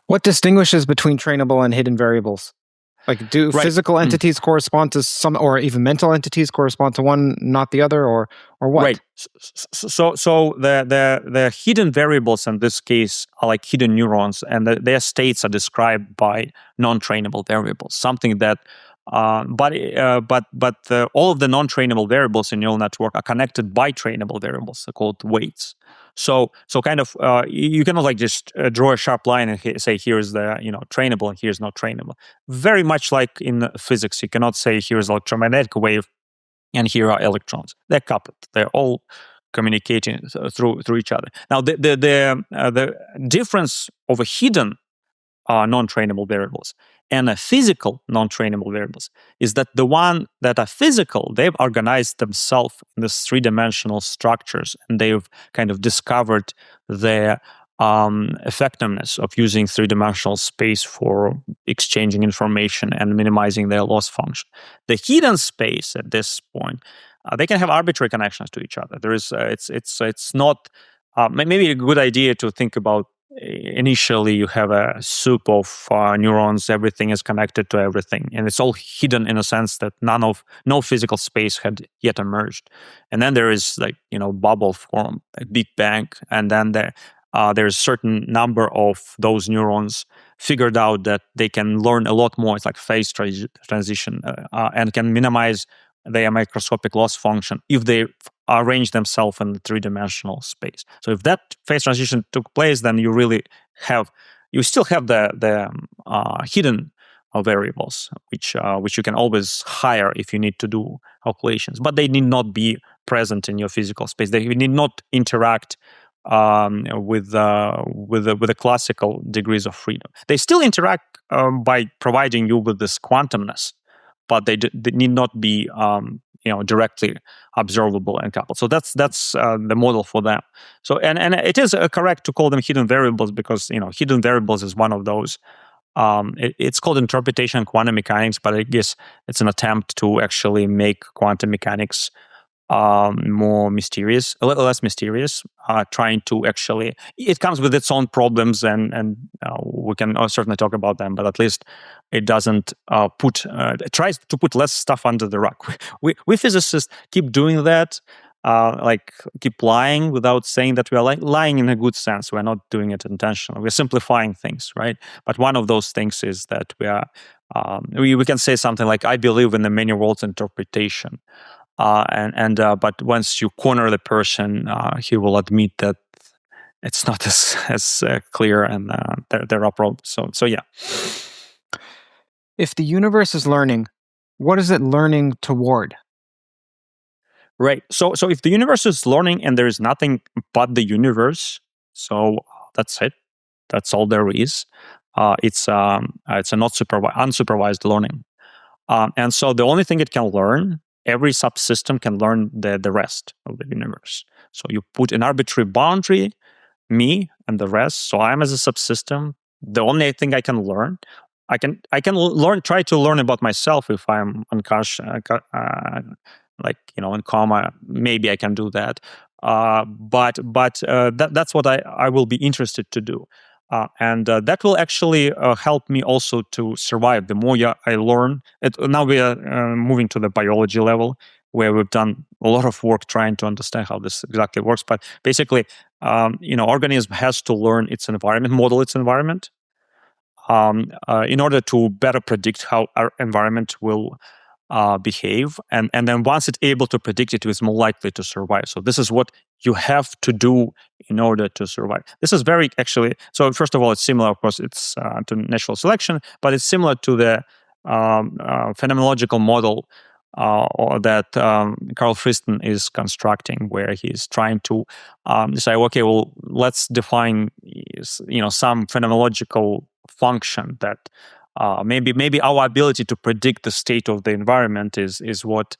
What distinguishes between trainable and hidden variables? Like, do physical entities correspond to some, or even mental entities correspond to one, not the other, or what? Right. So the hidden variables in this case are like hidden neurons, and their states are described by non-trainable variables. Something that, but all of the non-trainable variables in neural network are connected by trainable variables, they're called weights. So kind of you cannot like just draw a sharp line and say here's the trainable and here's not trainable. Very much like in physics, you cannot say here's electromagnetic wave and here are electrons. They're coupled. They're all communicating through each other. Now, the difference of a hidden non-trainable variables and a physical non-trainable variables is that the one that are physical, they've organized themselves in these three-dimensional structures, and they've kind of discovered the effectiveness of using three-dimensional space for exchanging information and minimizing their loss function. The hidden space at this point, they can have arbitrary connections to each other. There is, it's not maybe a good idea to think about. Initially, you have a soup of neurons. Everything is connected to everything, and it's all hidden in a sense that no physical space had yet emerged. And then there is bubble form, a big bang, and then there's a certain number of those neurons figured out that they can learn a lot more. It's like phase transition, and can minimize their microscopic loss function if they arrange themselves in the three-dimensional space. So if that phase transition took place, then you still have the hidden variables, which you can always hire if you need to do calculations, but they need not be present in your physical space. They need not interact with the classical degrees of freedom. They still interact by providing you with this quantumness, but they need not be directly observable and coupled. So that's the model for them. So and it is correct to call them hidden variables because hidden variables is one of those. It's called interpretation quantum mechanics, but I guess it's an attempt to actually make quantum mechanics more mysterious, a little less mysterious, trying to actually, it comes with its own problems, and we can certainly talk about them, but at least it doesn't it tries to put less stuff under the rug. We physicists keep doing that, keep lying without saying that we are lying in a good sense. We're not doing it intentionally. We're simplifying things, right? But one of those things is that we are, we can say something like, I believe in the many worlds interpretation. But once you corner the person, he will admit that it's not as clear, and there are problems. So yeah. If the universe is learning, what is it learning toward? Right. So if the universe is learning and there is nothing but the universe, so that's it. That's all there is. It's a not unsupervised learning, and so the only thing it can learn. Every subsystem can learn the rest of the universe. So you put an arbitrary boundary, me and the rest. So I'm as a subsystem. The only thing I can learn, I can try to learn about myself if I'm unconscious, in coma. Maybe I can do that. But that's what I will be interested to do. And that will actually help me also to survive. The more I learn, now we are moving to the biology level, where we've done a lot of work trying to understand how this exactly works. But basically, organism has to learn its environment, model its environment, in order to better predict how our environment will behave. And then once it's able to predict it is more likely to survive. So this is what you have to do in order to survive. This is very so first of all, it's similar, of course, it's to natural selection, but it's similar to the phenomenological model that Carl Friston is constructing, where he's trying to say, okay, well, let's define some phenomenological function that maybe our ability to predict the state of the environment is what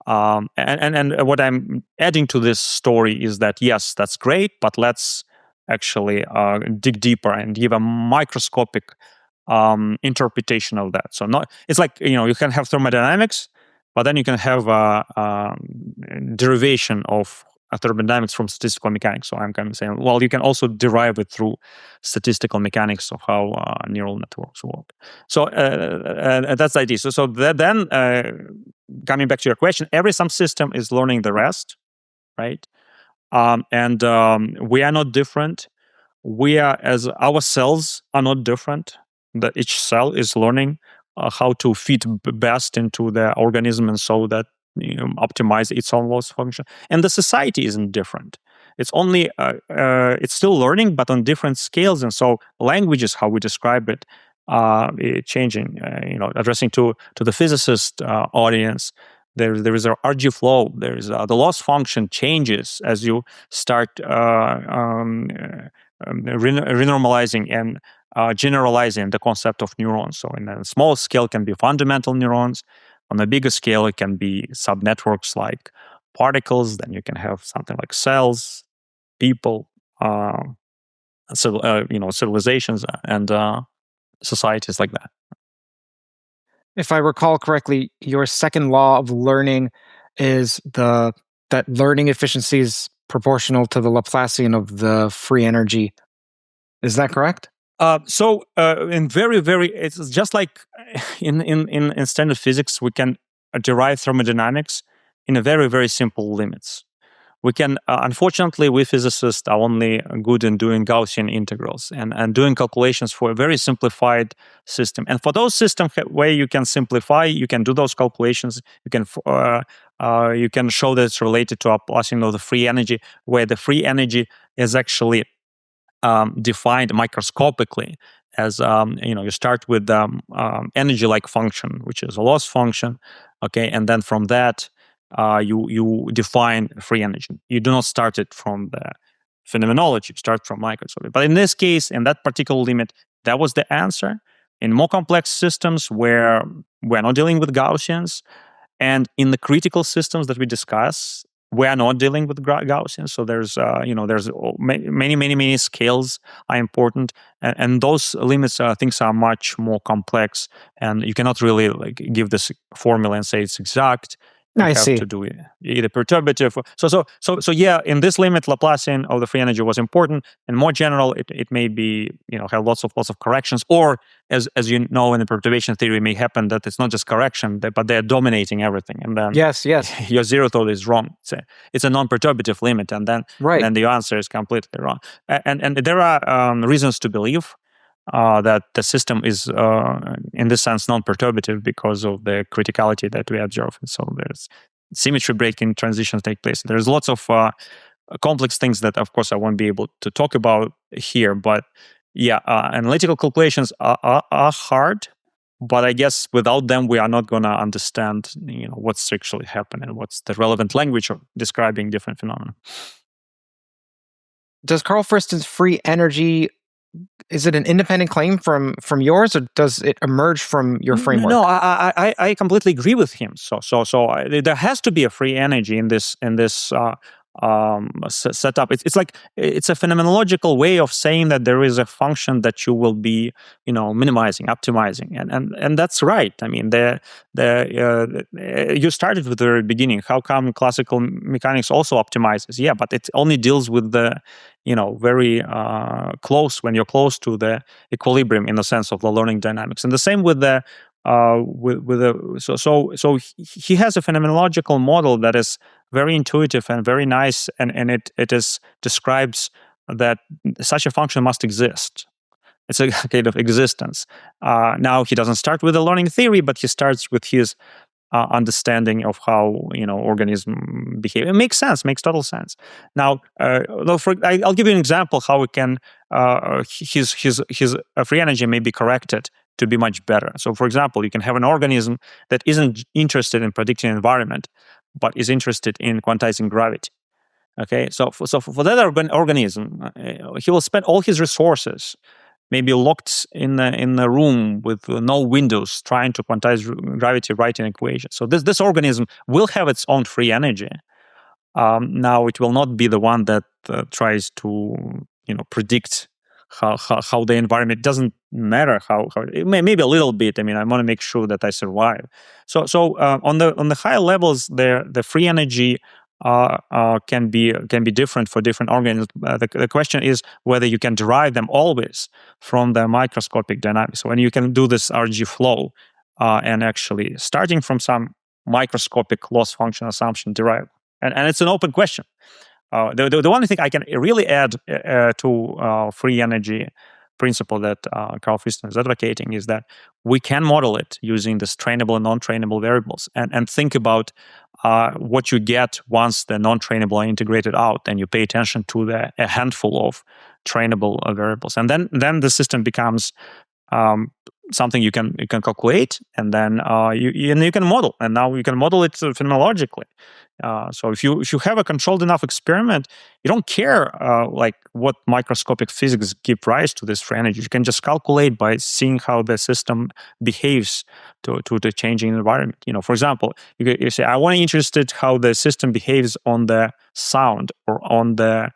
and what I'm adding to this story is that yes, that's great, but let's actually dig deeper and give a microscopic interpretation of that. So it's like you can have thermodynamics, but then you can have a derivation of thermodynamics from statistical mechanics. So I'm kind of saying, well, you can also derive it through statistical mechanics of how neural networks work. So that's the idea. So then coming back to your question, every subsystem is learning the rest, right? And we are not different. We are, as our cells are not different. That each cell is learning how to fit best into the organism, and so that optimize its own loss function. And the society isn't different. It's only it's still learning, but on different scales. And so language is how we describe it, changing. Addressing to the physicist audience. There is a RG flow. There is the loss function changes as you start renormalizing and generalizing the concept of neurons. So in a small scale can be fundamental neurons. On a bigger scale, it can be subnetworks like particles. Then you can have something like cells, people, civilizations, and societies like that. If I recall correctly, your second law of learning is that learning efficiency is proportional to the Laplacian of the free energy. Is that correct? So in it's just like in standard physics, we can derive thermodynamics in a very, very simple limits. We can, unfortunately, we physicists are only good in doing Gaussian integrals and doing calculations for a very simplified system. And for those systems where you can simplify, you can do those calculations. You can show that it's related to Laplacian of the free energy, where the free energy is actually defined microscopically as you start with energy-like function, which is a loss function, okay, and then from that you define free energy. You do not start it from the phenomenology; you start from microscopy. But in this case, in that particular limit, that was the answer. In more complex systems where we're not dealing with Gaussians, and in the critical systems that we discuss, we are not dealing with Gaussians. So there's many scales are important, and those limits things are much more complex, and you cannot really give this formula and say it's exact. You have to do it either perturbative. So yeah, in this limit, Laplacian of the free energy was important. And more general, it may be have lots of corrections, or as you know, in the perturbation theory, it may happen that it's not just correction, but they're dominating everything. And then yes, your zero thought is wrong. It's a non-perturbative limit, and then the answer is completely wrong. And there are reasons to believe that the system is, in this sense, non-perturbative because of the criticality that we observe. And so there's symmetry breaking transitions take place. There's lots of complex things that, of course, I won't be able to talk about here. But yeah, analytical calculations are hard. But I guess without them, we are not going to understand, what's actually happening, what's the relevant language of describing different phenomena. Does Carl Friston's free energy, is it an independent claim from yours, or does it emerge from your framework? No, I completely agree with him. So there has to be a free energy in this setup. It's like it's a phenomenological way of saying that there is a function that you will be minimizing, optimizing, and that's right. I mean, you started with the very beginning. How come classical mechanics also optimizes? Yeah, but it only deals with the very close, when you're close to the equilibrium in the sense of the learning dynamics. And the same with the so he has a phenomenological model that is very intuitive and very nice, and it describes that such a function must exist. It's a kind of existence. Now he doesn't start with a learning theory, but he starts with his understanding of how organism behave. It makes sense, makes total sense. Now, I'll give you an example how we can his free energy may be corrected to be much better. So, for example, you can have an organism that isn't interested in predicting environment, but is interested in quantizing gravity. Okay, so for that organism, he will spend all his resources, maybe locked in a room with no windows, trying to quantize gravity, writing equations. So this organism will have its own free energy. Now it will not be the one that tries to predict how the environment. Doesn't matter how it maybe a little bit. I mean, I want to make sure that I survive. So on the higher levels, the free energy can be different for different organisms. The question is whether you can derive them always from the microscopic dynamics. So when you can do this RG flow and actually starting from some microscopic loss function assumption derive, and it's an open question. The only thing I can really add to free energy principle that Carl Friston is advocating is that we can model it using this trainable and non-trainable variables, and think about what you get once the non-trainable are integrated out, and you pay attention to a handful of trainable variables, and then the system becomes something you can calculate, and then you can model, and now you can model it phenomenologically. So if you have a controlled enough experiment, you don't care like what microscopic physics give rise to this free energy. You can just calculate by seeing how the system behaves to the changing environment. For example, you say, I want to interested how the system behaves on the sound or on the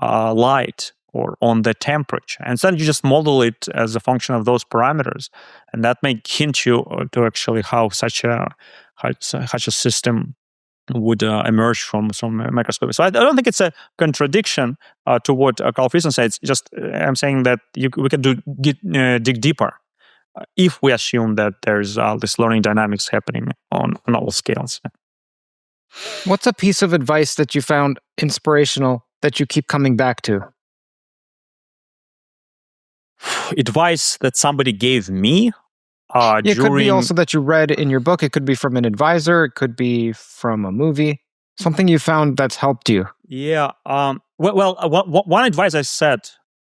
light or on the temperature, and then you just model it as a function of those parameters, and that may hint you to actually how such a system would emerge from microscopy. So I don't think it's a contradiction to what Carl Friston said. It's just I'm saying that we can dig deeper if we assume that there's this learning dynamics happening on all scales. What's a piece of advice that you found inspirational that you keep coming back to? Advice that somebody gave me? It could be also that you read in your book. It could be from an advisor. It could be from a movie. Something you found that's helped you. Yeah. One advice I said,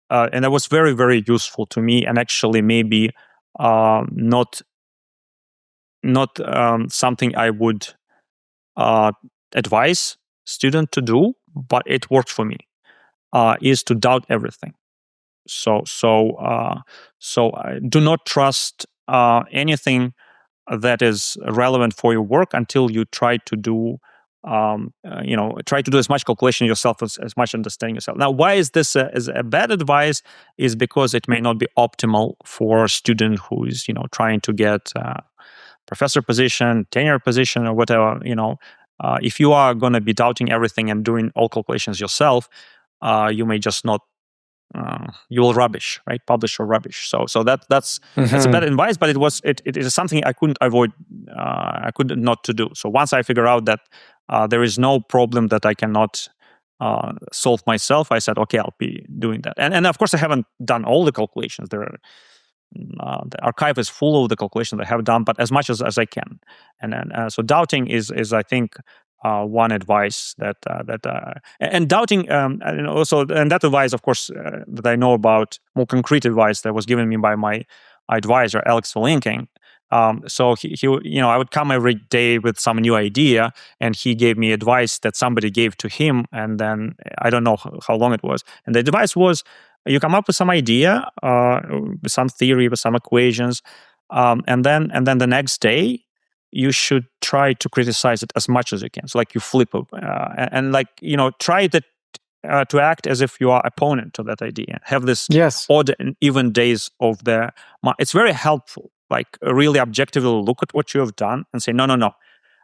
and that was very, very useful to me, and actually maybe not something I would advise student to do, but it worked for me, is to doubt everything. So do not trust anything that is relevant for your work until you try to do as much calculation yourself as much understanding yourself. Now, why is this a bad advice? Is because it may not be optimal for a student who is trying to get professor position, tenure position, or whatever. If you are going to be doubting everything and doing all calculations yourself, you may just not. You will rubbish, right? Publish or rubbish. So that's a bad advice, but it is something I couldn't avoid. I could not to do. So once I figure out that there is no problem that I cannot solve myself, I said, okay, I'll be doing that. And of course, I haven't done all the calculations. The archive is full of the calculations I have done, but as much as I can. And then so doubting is I think. One advice and doubting, and also, and that advice, of course, that I know about, more concrete advice that was given me by my advisor, Alex Valinking. So he, I would come every day with some new idea, and he gave me advice that somebody gave to him, and then I don't know how long it was. And the advice was, you come up with some idea, with some theory, with some equations, and then the next day, you should try to criticize it as much as you can. So like you flip it and try to act as if you are opponent to that idea. Have this odd and even days of the. It's very helpful. Like really objectively look at what you have done and say, no,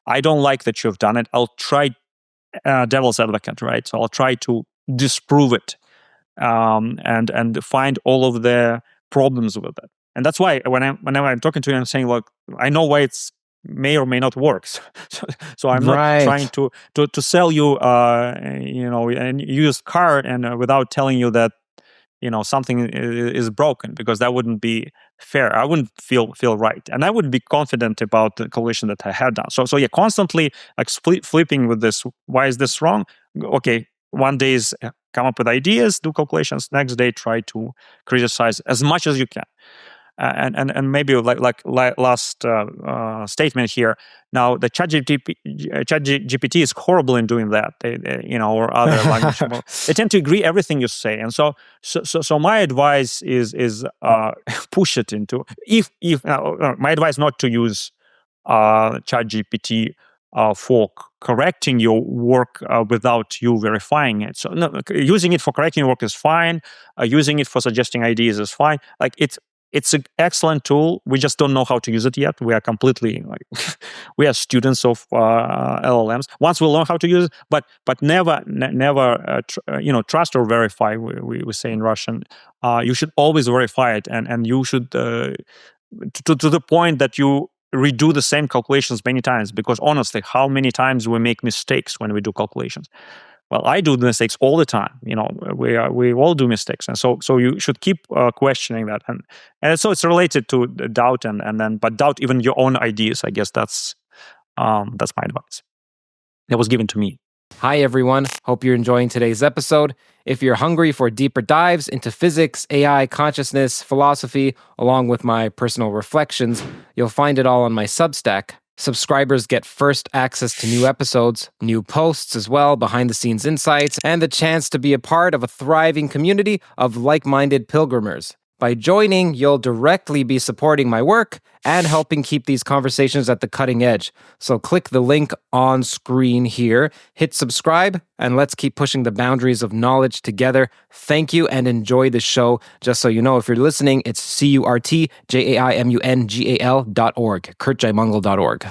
I don't like that you have done it. I'll try devil's advocate, right? So I'll try to disprove it and find all of the problems with it. And that's why whenever I'm talking to you, I'm saying, look, I know why it's may or may not work. So I'm not trying to sell you, a used car and without telling you that, something is broken, because that wouldn't be fair. I wouldn't feel right, and I would be confident about the calculation that I had done. So yeah, constantly like flipping with this. Why is this wrong? Okay, one day is come up with ideas, do calculations. Next day, try to criticize as much as you can. And maybe like last statement here. Now the ChatGPT is horrible in doing that. They or other language models. They tend to agree everything you say, and so my advice is push it into. If my advice not to use ChatGPT for correcting your work without you verifying it. So no, using it for correcting your work is fine. Using it for suggesting ideas is fine. Like it's an excellent tool. We just don't know how to use it yet. We are completely we are students of LLMs. Once we learn how to use it, but never trust or verify. We say in Russian. You should always verify it, and you should to the point that you redo the same calculations many times. Because honestly, how many times we make mistakes when we do calculations? Well, I do mistakes all the time. We all do mistakes, and so you should keep questioning that, and so it's related to doubt, but doubt even your own ideas. I guess that's my advice. That was given to me. Hi, everyone. Hope you're enjoying today's episode. If you're hungry for deeper dives into physics, AI, consciousness, philosophy, along with my personal reflections, you'll find it all on my Substack. Subscribers get first access to new episodes, new posts as well, behind-the-scenes insights, and the chance to be a part of a thriving community of like-minded pilgrimers. By joining, you'll directly be supporting my work and helping keep these conversations at the cutting edge. So click the link on screen here, hit subscribe, and let's keep pushing the boundaries of knowledge together. Thank you and enjoy the show. Just so you know, if you're listening, it's CurtJaimungal.org, CurtJaimungal.org.